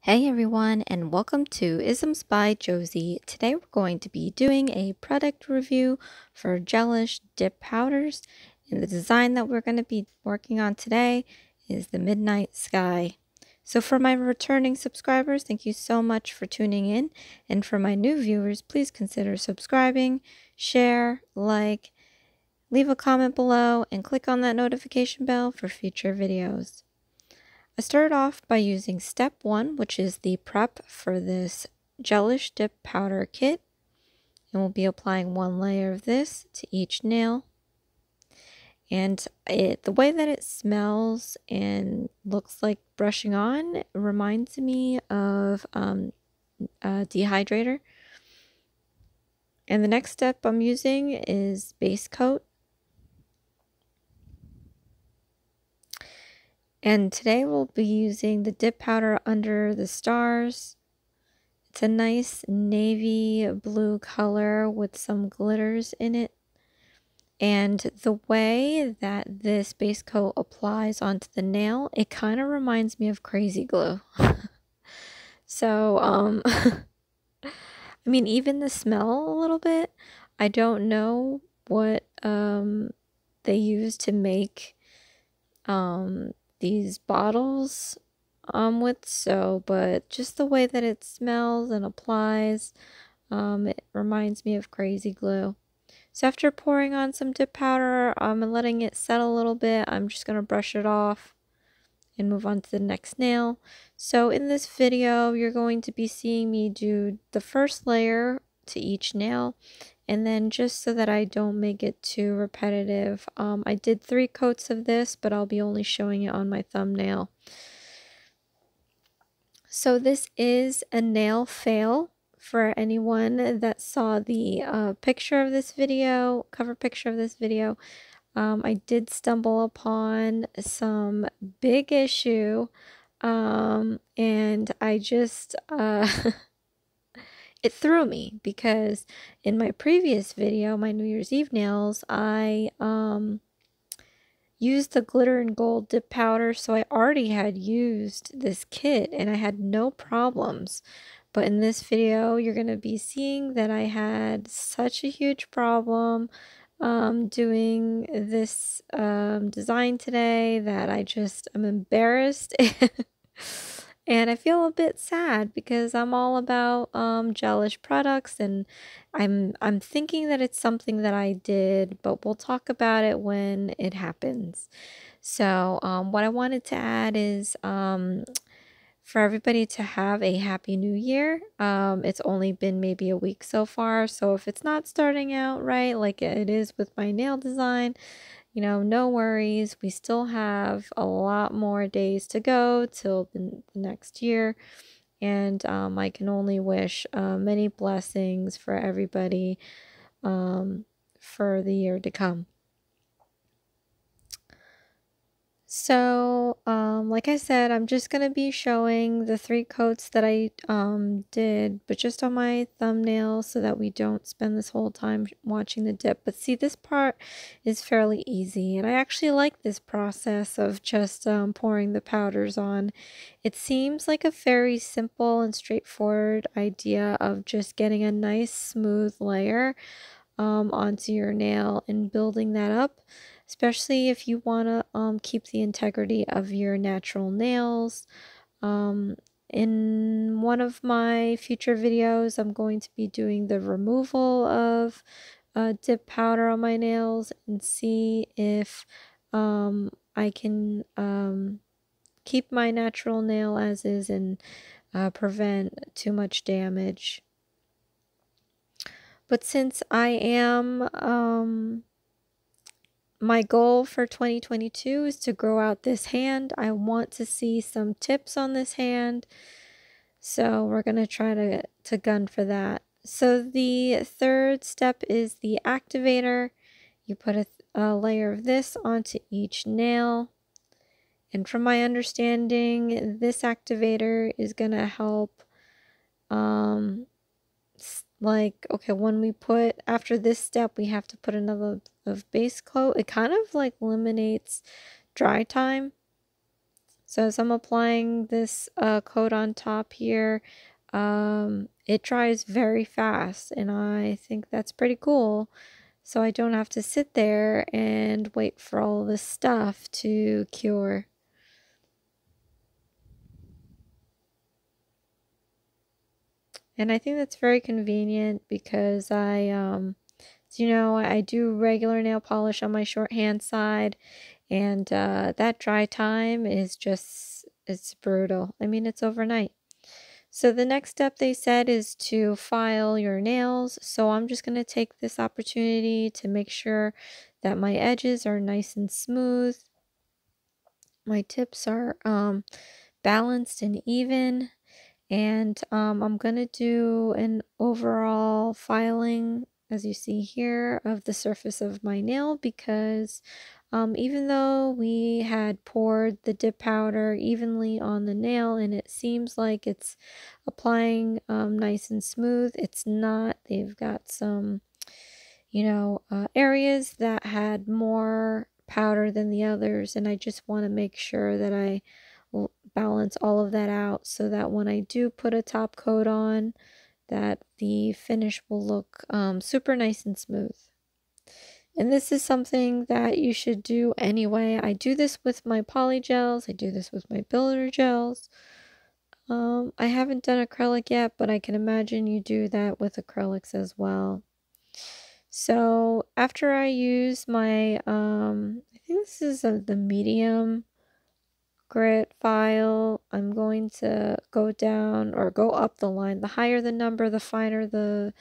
Hey everyone, and welcome to Isms by Josie. Today we're going to be doing a product review for Gelish Dip Powders, and the design that we're going to be working on today is the Midnight Sky. So for my returning subscribers, thank you so much for tuning in, and for my new viewers, please consider subscribing, share, like, leave a comment below, and click on that notification bell for future videos. I started off by using step 1, which is the prep for this Gelish Dip Powder kit. And we'll be applying one layer of this to each nail. And the way that it smells and looks like brushing on reminds me of a dehydrator. And the next step I'm using is base coat. And today we'll be using the dip powder under the stars. It's a nice navy blue color with some glitters in it. And the way that this base coat applies onto the nail, it kind of reminds me of crazy glue. So, I mean, even the smell a little bit, I don't know what they use to make these bottles but just the way that it smells and applies, it reminds me of crazy glue. So after pouring on some dip powder and letting it settle a little bit, I'm just going to brush it off and move on to the next nail. So in this video, you're going to be seeing me do the first layer to each nail, and then just so that I don't make it too repetitive, I did 3 coats of this, but I'll be only showing it on my thumbnail. So this is a nail fail for anyone that saw the picture of this video, cover picture of this video. I did stumble upon some big issue, and I just it threw me because in my previous video, my New Year's Eve nails, I used the glitter and gold dip powder, so I already had used this kit and I had no problems. But in this video, you're going to be seeing that I had such a huge problem doing this design today that I'm embarrassed. And I feel a bit sad because I'm all about Gelish products, and I'm thinking that it's something that I did, but we'll talk about it when it happens. So what I wanted to add is for everybody to have a happy new year. It's only been maybe a week so far, so if it's not starting out right like it is with my nail design, you know, no worries. We still have a lot more days to go till the next year. And I can only wish many blessings for everybody for the year to come. So, like I said, I'm just going to be showing the 3 coats that I did, but just on my thumbnail so that we don't spend this whole time watching the dip. But see, this part is fairly easy, and I actually like this process of just pouring the powders on. It seems like a very simple and straightforward idea of just getting a nice smooth layer onto your nail and building that up, especially if you want to keep the integrity of your natural nails. In one of my future videos, I'm going to be doing the removal of dip powder on my nails and see if I can keep my natural nail as is and prevent too much damage. But since I am, my goal for 2022 is to grow out this hand. I want to see some tips on this hand. So we're going to try to gun for that. So the third step is the activator. You put a layer of this onto each nail. And from my understanding, this activator is going to help like, okay, when we put, after this step, we have to put another of base coat. It kind of like eliminates dry time. So as I'm applying this coat on top here, it dries very fast, and I think that's pretty cool. So I don't have to sit there and wait for all this stuff to cure. And I think that's very convenient because I do regular nail polish on my shorthand side, and that dry time is just, it's brutal. I mean, it's overnight. So the next step they said is to file your nails. So I'm just going to take this opportunity to make sure that my edges are nice and smooth. My tips are balanced and even. And I'm going to do an overall filing, as you see here, of the surface of my nail because even though we had poured the dip powder evenly on the nail and it seems like it's applying nice and smooth, it's not. They've got some, areas that had more powder than the others, and I just want to make sure that I balance all of that out so that when I do put a top coat on, that the finish will look super nice and smooth. And this is something that you should do anyway. I do this with my poly gels. I do this with my builder gels. I haven't done acrylic yet, but I can imagine you do that with acrylics as well. So after I use my, I think this is the medium grit file, I'm going to go down or go up the line. The higher the number, the finer the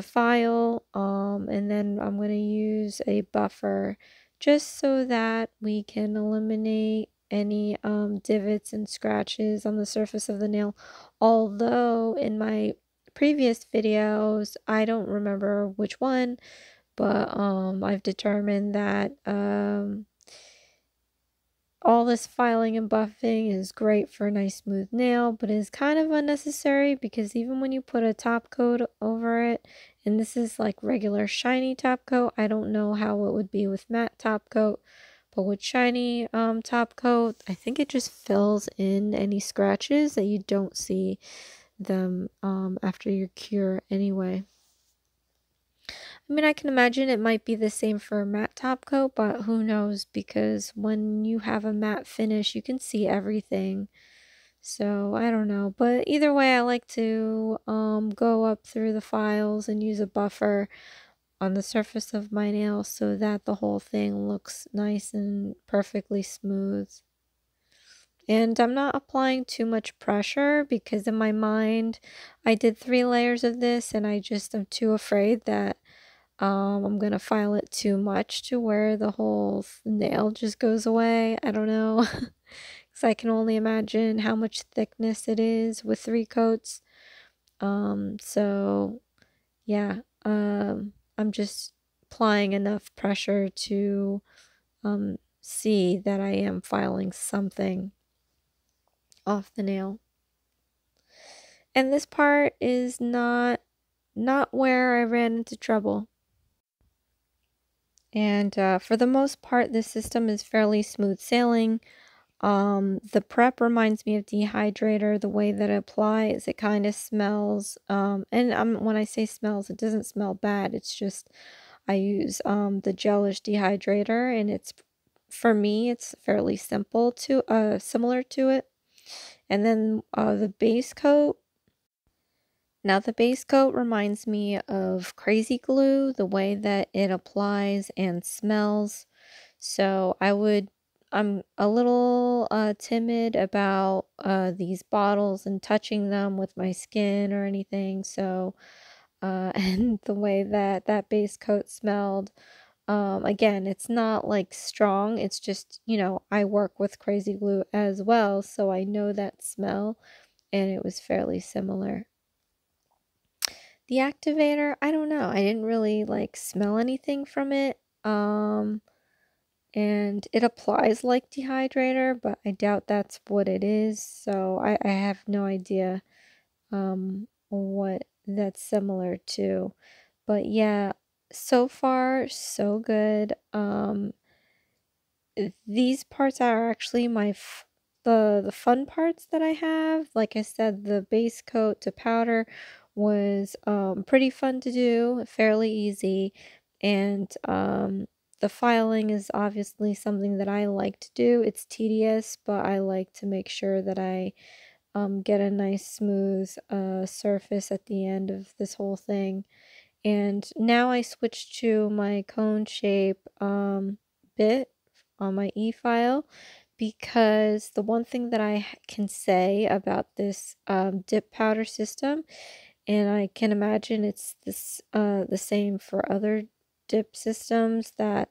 file, and then I'm going to use a buffer just so that we can eliminate any divots and scratches on the surface of the nail. Although in my previous videos, I don't remember which one, but I've determined that all this filing and buffing is great for a nice smooth nail, but is kind of unnecessary because even when you put a top coat over it, and this is like regular shiny top coat, I don't know how it would be with matte top coat, but with shiny top coat, I think it just fills in any scratches that you don't see them after your cure anyway. I mean, I can imagine it might be the same for a matte top coat, but who knows, because when you have a matte finish, you can see everything. So, I don't know. But either way, I like to go up through the files and use a buffer on the surface of my nail so that the whole thing looks nice and perfectly smooth. And I'm not applying too much pressure because in my mind, I did 3 layers of this and I just am too afraid that I'm going to file it too much to where the whole nail just goes away. I don't know. Because I can only imagine how much thickness it is with 3 coats. So, yeah. I'm just applying enough pressure to see that I am filing something off the nail. And this part is not where I ran into trouble. And for the most part, this system is fairly smooth sailing. The prep reminds me of dehydrator. The way that it applies, it kind of smells. And when I say smells, it doesn't smell bad. It's just I use the Gelish dehydrator, and it's, for me, it's fairly simple to similar to it. And then the base coat. Now the base coat reminds me of Crazy Glue, the way that it applies and smells. So I'm a little timid about these bottles and touching them with my skin or anything. So, and the way that that base coat smelled, again, it's not like strong. It's just, I work with Crazy Glue as well. So I know that smell, and it was fairly similar. The activator, I don't know. I didn't really like smell anything from it. And it applies like dehydrator, but I doubt that's what it is. So I have no idea what that's similar to. But yeah, so far so good. These parts are actually the fun parts that I have. Like I said, the base coat to powder was pretty fun to do, fairly easy, and the filing is obviously something that I like to do. It's tedious, but I like to make sure that I get a nice smooth surface at the end of this whole thing. And now I switched to my cone shape bit on my e-file, because the one thing that I can say about this dip powder system, and I can imagine it's the same for other dip systems, that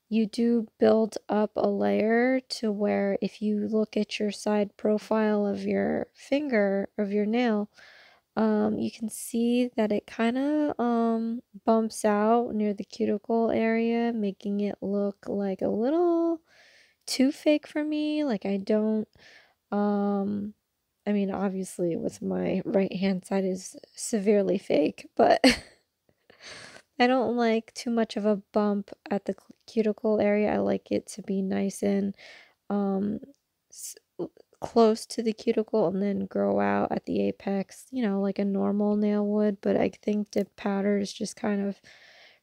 you do build up a layer to where if you look at your side profile of your finger, of your nail, you can see that it kind of bumps out near the cuticle area, making it look like a little too fake for me. Like I don't, I mean, obviously with my right hand side is severely fake, but I don't like too much of a bump at the cuticle area. I like it to be nice and um close to the cuticle and then grow out at the apex, you know, like a normal nail would. But I think dip powders just kind of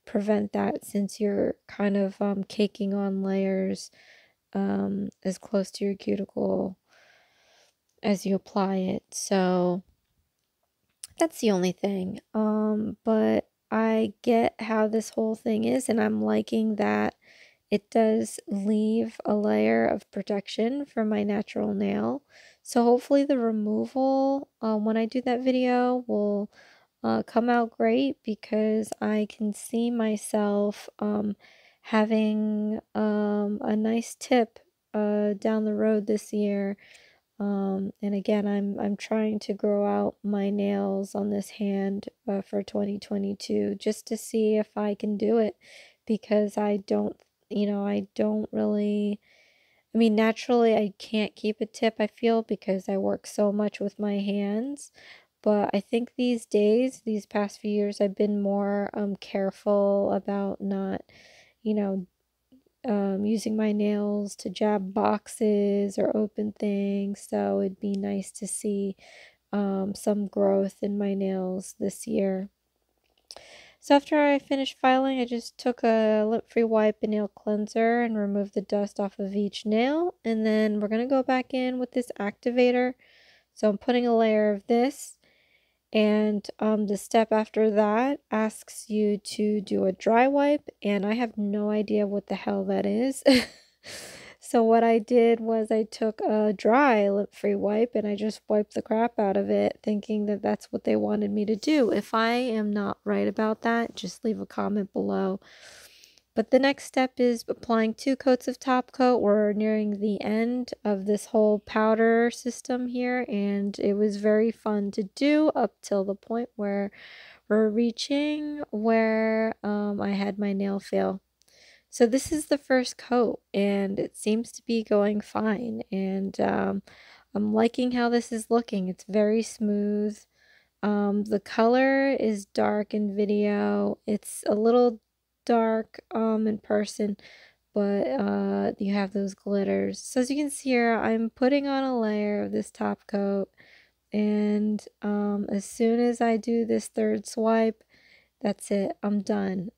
prevent that, since you're kind of caking on layers as close to your cuticle as you apply it. So that's the only thing. But I get how this whole thing is, and I'm liking that it does leave a layer of protection for my natural nail. So hopefully the removal, when I do that video, will come out great, because I can see myself having a nice tip down the road this year. And again, I'm trying to grow out my nails on this hand for 2022, just to see if I can do it, because I don't, you know, I don't really, I mean, naturally I can't keep a tip, I feel, because I work so much with my hands. But I think these days, these past few years, I've been more careful about not, you know, using my nails to jab boxes or open things. So it'd be nice to see some growth in my nails this year. So after I finished filing, I just took a lint-free wipe and nail cleanser and removed the dust off of each nail. And then we're going to go back in with this activator. So I'm putting a layer of this. And the step after that asks you to do a dry wipe, and I have no idea what the hell that is. So what I did was I took a dry lip-free wipe and I just wiped the crap out of it, thinking that that's what they wanted me to do. If I am not right about that, just leave a comment below. But the next step is applying 2 coats of top coat. We're nearing the end of this whole powder system here, and it was very fun to do up till the point where we're reaching where I had my nail fail. So this is the first coat, and it seems to be going fine, and I'm liking how this is looking. It's very smooth. The color is dark in video. It's a little dark in person, but you have those glitters. So as you can see here, I'm putting on a layer of this top coat, and as soon as I do this third swipe, that's it, I'm done.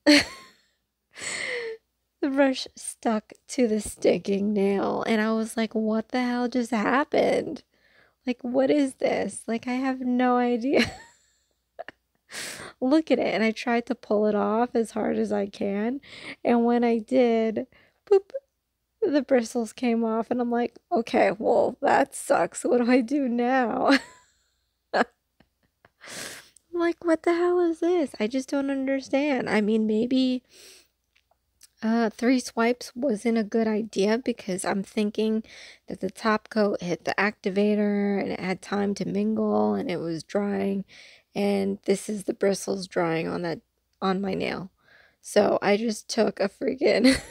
The brush stuck to the sticking nail, and I was like, what the hell just happened? Like, what is this? Like, I have no idea. Look at it. And I tried to pull it off as hard as I can. And when I did, boop, the bristles came off. And I'm like, okay, well, that sucks. What do I do now? I'm like, what the hell is this? I just don't understand. I mean, maybe 3 swipes wasn't a good idea, because I'm thinking that the top coat hit the activator and it had time to mingle and it was drying, and this is the bristles drying on my nail. So I just took a freaking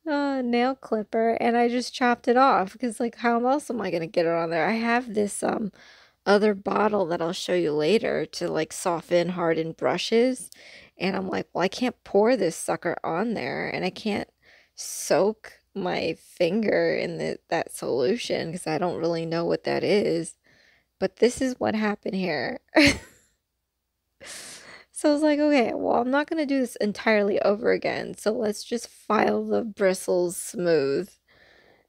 nail clipper and I just chopped it off, because like, how else am I gonna get it on there? I have this other bottle that I'll show you later to like soften hardened brushes, and I'm like, well, I can't pour this sucker on there, and I can't soak my finger in that solution because I don't really know what that is. But this is what happened here. So I was like, okay, well, I'm not going to do this entirely over again. So let's just file the bristles smooth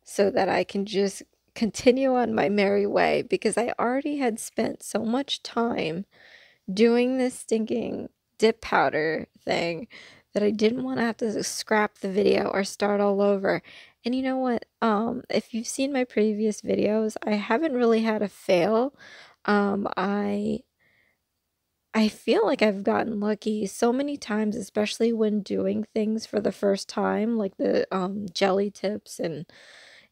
so that I can just continue on my merry way, because I already had spent so much time doing this stinking dip powder thing that I didn't want to have to scrap the video or start all over. And you know what? If you've seen my previous videos, I haven't really had a fail. I feel like I've gotten lucky so many times, especially when doing things for the first time, like the jelly tips and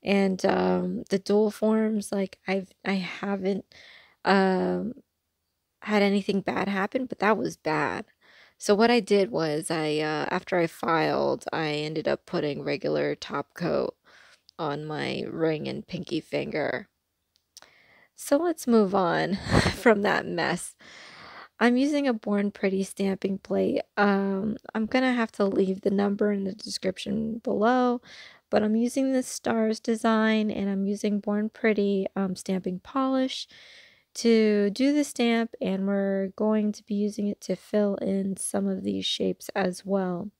the dual forms. Like I haven't um had anything bad happen, but that was bad. So what I did was after I filed, I ended up putting regular top coat on my ring and pinky finger. So let's move on from that mess. I'm using a Born Pretty stamping plate. I'm gonna have to leave the number in the description below, but I'm using this Stars design, and I'm using Born Pretty stamping polish to do the stamp, and we're going to be using it to fill in some of these shapes as well.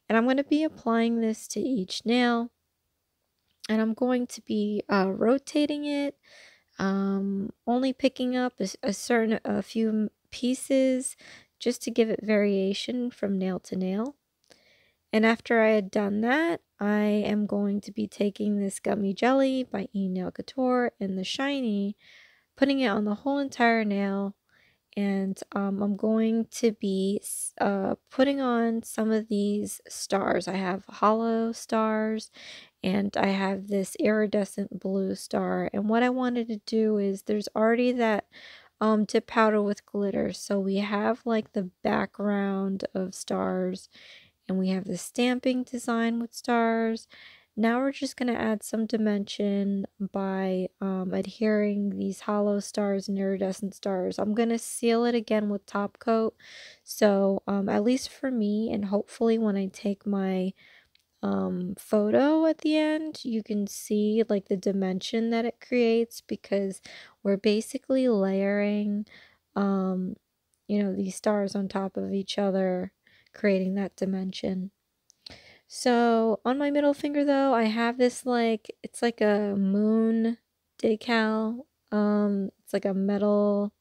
And I'm going to be applying this to each nail, and I'm going to be rotating it, only picking up a few pieces just to give it variation from nail to nail. And after I had done that, I am going to be taking this Gummy Jelly by Nail Couture and the shiny, putting it on the whole entire nail, and I'm going to be putting on some of these stars. I have hollow stars, and I have this iridescent blue star. And what I wanted to do is, there's already that dip powder with glitter, so we have like the background of stars, and we have the stamping design with stars. Now we're just going to add some dimension by adhering these hollow stars and iridescent stars. I'm going to seal it again with top coat. So at least for me, and hopefully when I take my photo at the end, you can see like the dimension that it creates, because we're basically layering these stars on top of each other, creating that dimension. So on my middle finger though, I have this it's like a moon decal. It's like a metal,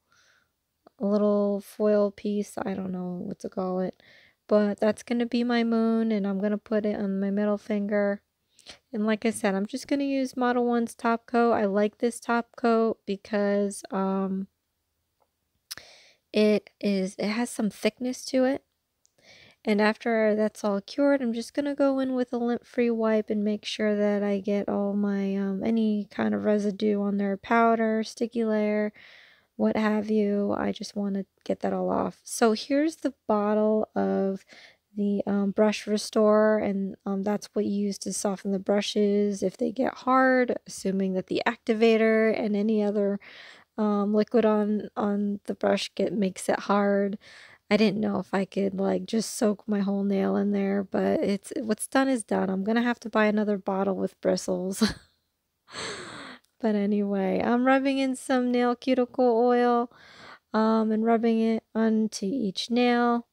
little foil piece. I don't know what to call it. But that's going to be my moon, and I'm going to put it on my middle finger. And like I said, I'm just going to use Modelones top coat. I like this top coat because it has some thickness to it. And after that's all cured, I'm just going to go in with a lint-free wipe and make sure that I get all my any kind of residue on there, powder, sticky layer, what have you. I just want to get that all off. So here's the bottle of the brush restore, and that's what you use to soften the brushes if they get hard, assuming that the activator and any other liquid on the brush makes it hard. I didn't know if I could like just soak my whole nail in there, but what's done is done. I'm gonna have to buy another bottle with bristles. But anyway, I'm rubbing in some nail cuticle oil and rubbing it onto each nail.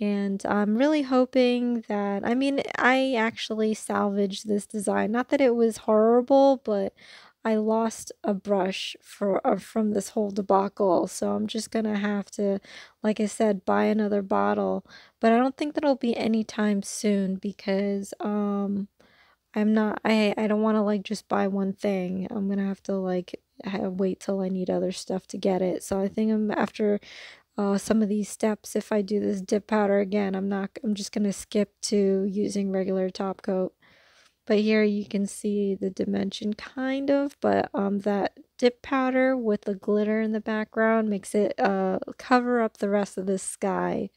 And I'm really hoping that, I mean, I actually salvaged this design. Not that it was horrible, but I lost a brush from this whole debacle. So I'm just going to have to, like I said, buy another bottle. But I don't think that'll be anytime soon, because I don't want to like just buy one thing. I'm going to have to like wait till I need other stuff to get it. So I think after some of these steps, if I do this dip powder again, I'm just gonna skip to using regular top coat. But here you can see the dimension kind of, but that dip powder with the glitter in the background makes it cover up the rest of the sky.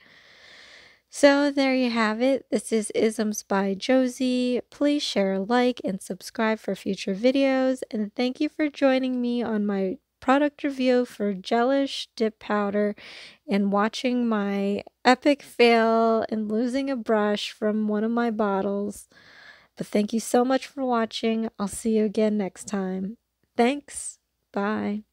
So there you have it. This is Isms by Josie. Please share, like, and subscribe for future videos. And thank you for joining me on my product review for Gelish Dip Powder and watching my epic fail and losing a brush from one of my bottles. But thank you so much for watching. I'll see you again next time. Thanks. Bye.